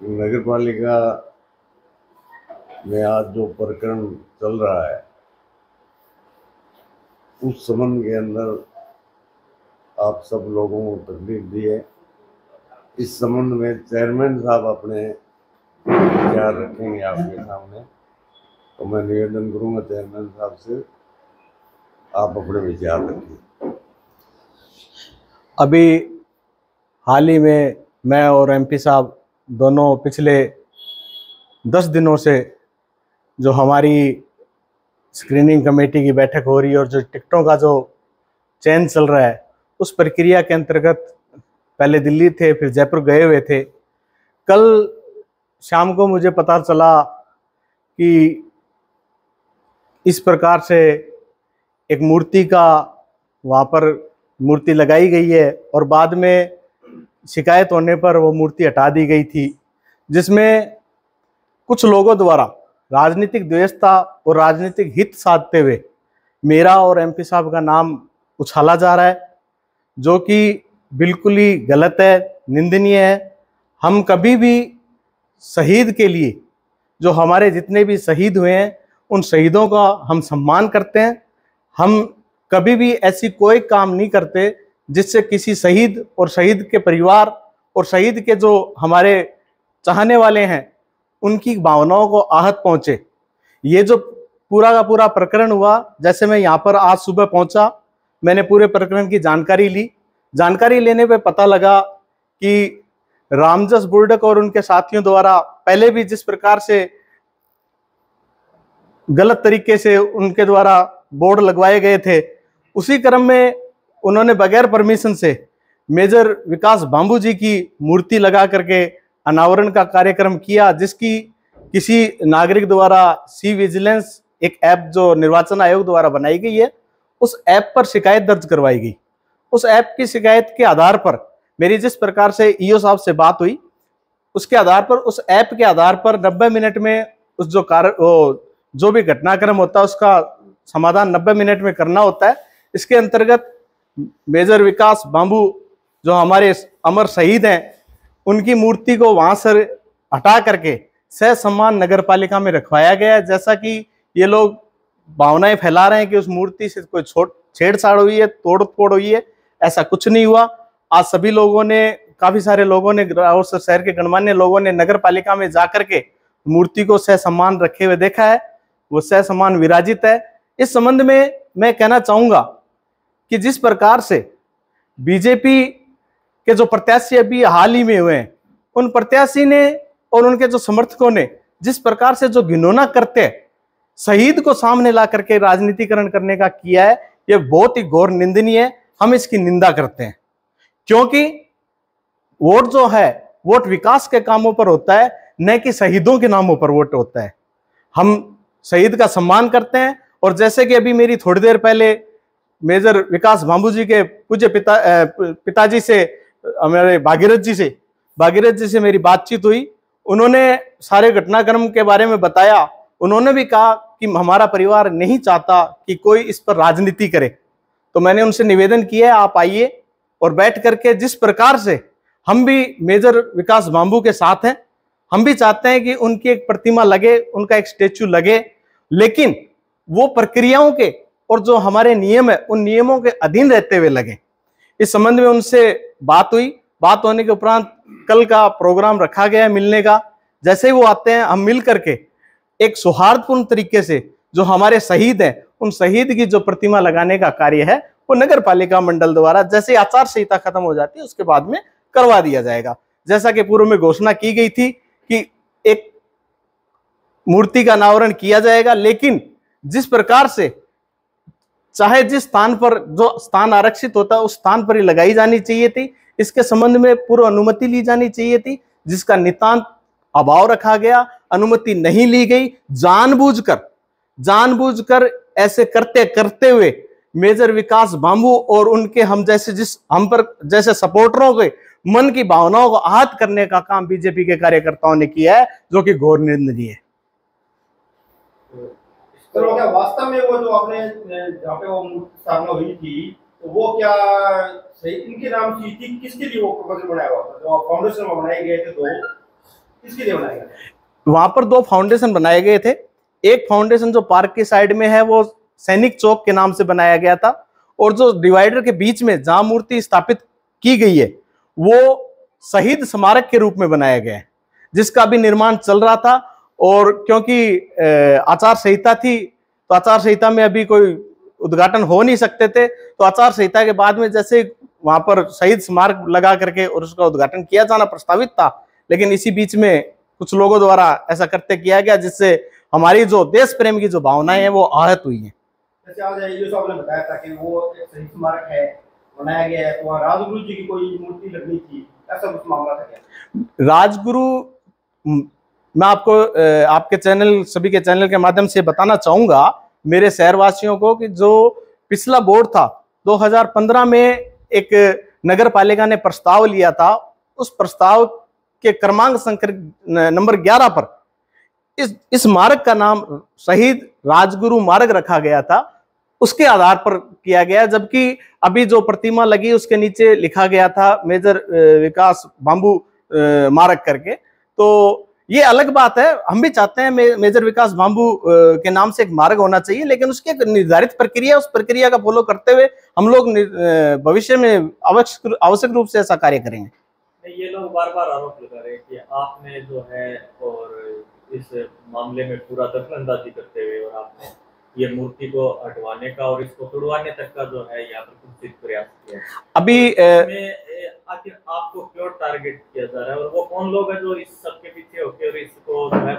नगर पालिका में आज जो प्रकरण चल रहा है उस संबंध के अंदर आप सब लोगों को तकलीफ दी है। इस संबंध में चेयरमैन साहब अपने विचार रखेंगे आपके सामने, तो मैं निवेदन करूंगा चेयरमैन साहब से आप अपने विचार रखिए। अभी हाल ही में मैं और एमपी साहब दोनों पिछले 10 दिनों से जो हमारी स्क्रीनिंग कमेटी की बैठक हो रही है और जो टिकटों का जो चयन चल रहा है उस प्रक्रिया के अंतर्गत पहले दिल्ली थे, फिर जयपुर गए हुए थे। कल शाम को मुझे पता चला कि इस प्रकार से एक मूर्ति का वहाँ पर मूर्ति लगाई गई है और बाद में शिकायत होने पर वो मूर्ति हटा दी गई थी, जिसमें कुछ लोगों द्वारा राजनीतिक द्वेषता और राजनीतिक हित साधते हुए मेरा और एमपी साहब का नाम उछाला जा रहा है, जो कि बिल्कुल ही गलत है, निंदनीय है। हम कभी भी शहीद के लिए, जो हमारे जितने भी शहीद हुए हैं उन शहीदों का हम सम्मान करते हैं। हम कभी भी ऐसी कोई काम नहीं करते जिससे किसी शहीद और शहीद के परिवार और शहीद के जो हमारे चाहने वाले हैं उनकी भावनाओं को आहत पहुंचे। ये जो पूरा का पूरा प्रकरण हुआ, जैसे मैं यहाँ पर आज सुबह पहुंचा, मैंने पूरे प्रकरण की जानकारी ली। जानकारी लेने पे पता लगा कि रामजस बुर्डक और उनके साथियों द्वारा पहले भी जिस प्रकार से गलत तरीके से उनके द्वारा बोर्ड लगवाए गए थे, उसी क्रम में उन्होंने बगैर परमिशन से मेजर विकास बांबू जी की मूर्ति लगा करके अनावरण का कार्यक्रम किया, जिसकी किसी नागरिक द्वारा सी विजिलेंस एक ऐप जो निर्वाचन आयोग द्वारा बनाई गई है उस ऐप पर शिकायत दर्ज करवाई गई। उस ऐप की शिकायत के आधार पर मेरी जिस प्रकार से ईओ साहब से बात हुई, उसके आधार पर, उस ऐप के आधार पर 90 मिनट में उस जो भी घटनाक्रम होता है उसका समाधान 90 मिनट में करना होता है। इसके अंतर्गत मेजर विकास बांबू जो हमारे अमर शहीद हैं उनकी मूर्ति को वहां से हटा करके सह सम्मान नगर पालिका में रखवाया गया है। जैसा कि ये लोग भावनाएं फैला रहे हैं कि उस मूर्ति से कोई छेड़छाड़ हुई है, तोड़ फोड़ हुई है, ऐसा कुछ नहीं हुआ। आज सभी लोगों ने, काफी सारे लोगों ने और शहर के गणमान्य लोगों ने नगर पालिका में जाकर के मूर्ति को सह सम्मान रखे हुए देखा है, वो सह सम्मान विराजित है। इस संबंध में मैं कहना चाहूंगा कि जिस प्रकार से बीजेपी के जो प्रत्याशी अभी हाल ही में हुए हैं, उन प्रत्याशी ने और उनके जो समर्थकों ने जिस प्रकार से जो घिनौना करते शहीद को सामने ला करके राजनीतिकरण करने का किया है, यह बहुत ही घोर निंदनीय है। हम इसकी निंदा करते हैं, क्योंकि वोट जो है वोट विकास के कामों पर होता है, न कि शहीदों के नामों पर वोट होता है। हम शहीद का सम्मान करते हैं। और जैसे कि अभी मेरी थोड़ी देर पहले मेजर विकास बांबू जी के पूज्य पिताजी से, हमारे भागीरथ जी से मेरी बातचीत हुई। उन्होंने सारे घटनाक्रम के बारे में बताया। उन्होंने भी कहा कि हमारा परिवार नहीं चाहता कि कोई इस पर राजनीति करे। तो मैंने उनसे निवेदन किया है, आप आइए और बैठ करके, जिस प्रकार से हम भी मेजर विकास बांबू के साथ हैं, हम भी चाहते हैं कि उनकी एक प्रतिमा लगे, उनका एक स्टेच्यू लगे, लेकिन वो प्रक्रियाओं के और जो हमारे नियम है उन नियमों के अधीन रहते हुए लगे। इस संबंध में उनसे बात हुई। बात होने के उपरांत कल का प्रोग्राम रखा गया है मिलने का। जैसे ही वो आते हैं, हम मिल करके एक सौहार्दपूर्ण तरीके से जो हमारे शहीद हैं उन शहीद की जो प्रतिमा लगाने का कार्य है वो नगर पालिका मंडल द्वारा जैसे आचार संहिता खत्म हो जाती है उसके बाद में करवा दिया जाएगा। जैसा कि पूर्व में घोषणा की गई थी कि एक मूर्ति का अनावरण किया जाएगा, लेकिन जिस प्रकार से चाहे जिस स्थान पर जो स्थान आरक्षित होता है उस स्थान पर ही लगाई जानी चाहिए थी। इसके संबंध में पूर्व अनुमति ली जानी चाहिए थी, जिसका नितांत अभाव रखा गया, अनुमति नहीं ली गई। जानबूझकर ऐसे करते हुए मेजर विकास बांबू और उनके हम पर जैसे सपोर्टरों के मन की भावनाओं को आहत करने का काम बीजेपी के कार्यकर्ताओं ने किया है, जो कि घोर निंदनीय है। तो क्या वास्तव में वो जो आपने जहाँ पे वो स्थापना हुई थी, तो वो क्या सही इनके नाम की थी? किसके लिए वो प्रपोजल बनाया हुआ था? जो फाउंडेशन में बनाए गए थे, तो किसके लिए बनाया गया? वहां पर 2 फाउंडेशन बनाए गए थे। एक फाउंडेशन जो पार्क के साइड में है वो सैनिक चौक के नाम से बनाया गया था, और जो डिवाइडर के बीच में जहां मूर्ति स्थापित की गई है वो शहीद स्मारक के रूप में बनाया गया है, जिसका भी निर्माण चल रहा था। और क्योंकि आचार संहिता थी, तो आचार संहिता में अभी कोई उद्घाटन हो नहीं सकते थे, तो आचार संहिता के बाद में जैसे वहां पर शहीद स्मारक लगा करके और उसका उद्घाटन किया जाना प्रस्तावित था, लेकिन इसी बीच में कुछ लोगों द्वारा ऐसा करते किया गया, जिससे हमारी जो देश प्रेम की जो भावनाएं हैं वो आहत हुई हैं। जैसे आज ये जो आपने बताया था कि वो एक शहीद स्मारक है, बनाया गया है, तो वहाँ राजगुरु जी की कोई मूर्ति लगनी थी, ऐसा कुछ मामला था क्या? राजगुरु, मैं आपको आपके चैनल, सभी के चैनल के माध्यम से बताना चाहूंगा मेरे शहरवासियों को कि जो पिछला बोर्ड था 2015 में एक नगर पालिका ने प्रस्ताव लिया था, उस प्रस्ताव के क्रमांक नंबर 11 पर इस मार्ग का नाम शहीद राजगुरु मार्ग रखा गया था, उसके आधार पर किया गया। जबकि अभी जो प्रतिमा लगी उसके नीचे लिखा गया था मेजर विकास बांबू मार्ग करके। तो ये अलग बात है, हम भी चाहते हैं मेजर विकास बांबू के नाम से एक मार्ग होना चाहिए, लेकिन उसकी एक निर्धारित प्रक्रिया, उस प्रक्रिया का फॉलो करते हुए हम लोग भविष्य में आवश्यक रूप से ऐसा कार्य करेंगे। ये लोग बार बार आरोप लगा रहे हैं कि आपने जो है और इस मामले में पूरा दखलंदाजी करते हुए और आपने ये मूर्ति को हटवाने का और इसको तुड़वाने तक का जो है यहाँ पर कुछ प्रयास किया है। अभी आखिर आपको क्यों टारगेट किया जा रहा है और वो कौन लोग हैं जो इस सब के पीछे होकर इसको जो है